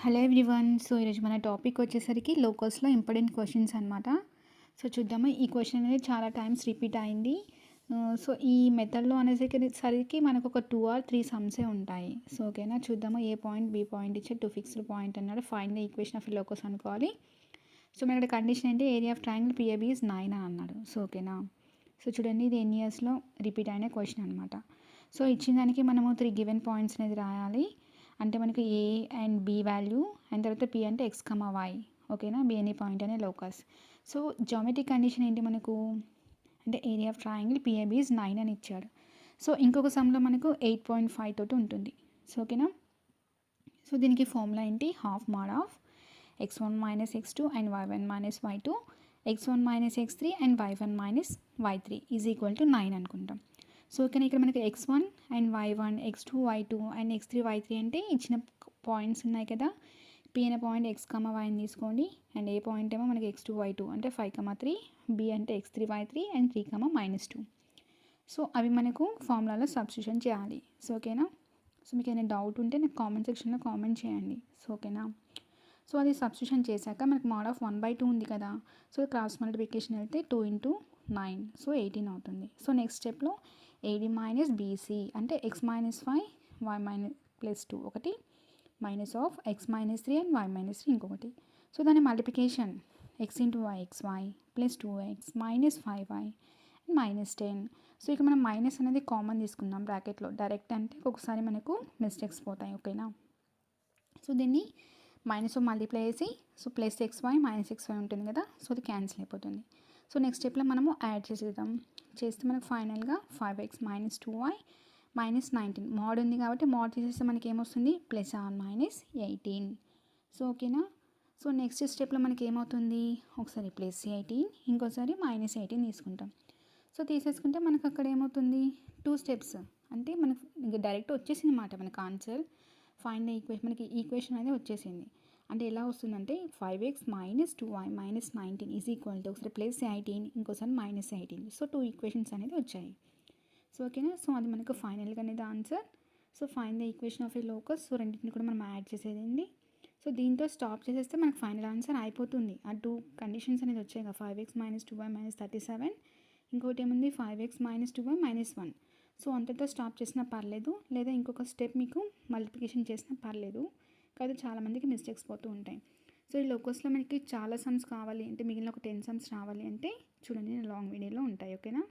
Hello everyone. So ఈరోజు మన topic వచ్చేసరికి లోకల్స్లో ఇంపార్టెంట్ క్వశ్చన్స్ అనమాట. సో చూద్దాము. ఈ క్వశ్చన్ అనేది చాలా టైమ్స్ రిపీట్ అయింది. సో ఈ మెథడ్లో అనేసరికి మనకు ఒక 2 or 3 సమ్సే ఉంటాయి. సో ఓకేనా, చూద్దాము. ఏ పాయింట్ బి పాయింట్ ఇచ్చి 2 ఫిక్స్డ్ పాయింట్ అన్నాడు. Find the equation of locus అనుకోవాలి. సో మన ఇక్కడ కండిషన్ ఏంటి, area of triangle PAB is 9 అని అన్నాడు. సో ఓకేనా, సో చూడండి, ఇది ఎన్ని ఇయర్స్లో రిపీట్ అయిన క్వశ్చన్ అనమాట. సో ఇచ్చిన దానికి మనము 3 గివెన్ పాయింట్స్ అనేది రాయాలి. అంటే మనకి A and B value, and తర్వాత పి అంటే ఎక్స్ కమా వై. ఓకేనా, బి అనే పాయింట్ అనే లోకస్. సో జామెట్రిక్ కండిషన్ ఏంటి మనకు అంటే area of triangle PAB is 9 అని ఇచ్చాడు. సో ఇంకొక సమ్లో మనకు 8.5 తోటి ఉంటుంది. సో ఓకేనా, సో దీనికి ఫార్ములా ఏంటి, half mod of x1 minus x2 and y1 minus y2, x1 minus x3 and y1 minus y3 is equal to 9 అనుకుంటాం. సో ఓకేనా, ఇక్కడ మనకి x1 and y1, x2 y2 and x3 y3 అంటే ఇచ్చిన points ఉన్నాయి కదా. P అనే point x, y అని తీసుకోండి. అండ్ ఏ పాయింట్ ఏమో మనకి x2 y2 అంటే 5, 3, బి అంటే x3 y3 అండ్ 3, -2. సో అవి మనకు ఫార్ములాలో సబ్స్టిట్యూషన్ చేయాలి. సో ఓకేనా, సో మీకు ఏమైనా డౌట్ ఉంటే నాకు కామెంట్ సెక్షన్లో కామెంట్ చేయండి. సో ఓకేనా, సో అది సబ్స్టిట్యూషన్ చేశాక మనకు మోడ్ ఆఫ్ 1/2 ఉంది కదా. సో క్రాస్ మల్టిప్లికేషన్ వెళ్తే 2 × 9, సో 18 అవుతుంది. సో నెక్స్ట్ స్టెప్లో ఏడి మైనస్ బీసీ అంటే x minus 5 y minus plus 2 ఒకటి, minus of x minus 3 and y minus 3 ఇంకొకటి. సో దాని multiplication x × y xy plus 2x minus 5y and minus 10. So ఇక్కడ మనం minus అనేది common తీసుకుందాం బ్రాకెట్లో. డైరెక్ట్ అంటే ఒక్కొక్కసారి మనకు మిస్టేక్స్ పోతాయి. ఓకేనా, సో దీన్ని మైనస్ మల్టిప్లై చేసి so plus xy minus xy ఉంటుంది కదా, సో అది క్యాన్సిల్ అయిపోతుంది. సో నెక్స్ట్ స్టెప్లో మనము యాడ్ చేసేద్దాం. చేస్తే మనకు ఫైనల్గా 5x minus 2y minus 19 mode ఉంది కాబట్టి మోడ్ తీసేస్తే మనకి ఏమొస్తుంది, ప్లస్ ఆర్ మైనస్ 18. సో ఓకేనా, సో నెక్స్ట్ స్టెప్లో మనకి ఏమవుతుంది, ఒకసారి ప్లస్ 18 ఇంకోసారి మైనస్ 18 తీసుకుంటాం. సో తీసేసుకుంటే మనకు అక్కడ ఏమవుతుంది, 2 స్టెప్స్ అంటే మనకు ఇంకా డైరెక్ట్ వచ్చేసింది అన్నమాట మనకు ఆన్సర్. ఫైండ్ ద ఈక్వేషన్, మనకి ఈక్వేషన్ అనేది వచ్చేసింది. అంటే ఎలా వస్తుందంటే 5x minus 2y minus 19 is equal to ఒకసారి ప్లస్ 18 ఇంకోసారి మైనస్ 18. సో 2 ఈక్వేషన్స్ అనేది వచ్చాయి. సో ఓకేనా, సో అది మనకు ఫైనల్గా అనేది answer. So find the equation of A locus. So రెండింటిని కూడా మనం యాడ్ చేసేదండి. సో దీంతో స్టాప్ చేసేస్తే మనకు ఫైనల్ ఆన్సర్ అయిపోతుంది. ఆ 2 కండిషన్స్ అనేది వచ్చాయి కదా, 5x మైనస్ 2y మైనస్ 37, ఇంకోటి ఏముంది 5x minus 2y minus 1. So అంతటితో స్టాప్ చేసినా పర్లేదు, లేదా ఇంకొక స్టెప్ మీకు మల్టిప్లికేషన్ చేసినా పర్లేదు. కాదు చాలామందికి మిస్టేక్స్ పోతూ ఉంటాయి. సో ఈ లోకస్లో మనకి చాలా సమ్స్ కావాలి అంటే, మిగిలిన ఒక 10 సమ్స్ రావాలి అంటే చూడండి, లాంగ్ వీడియోలో ఉంటాయి. ఓకేనా.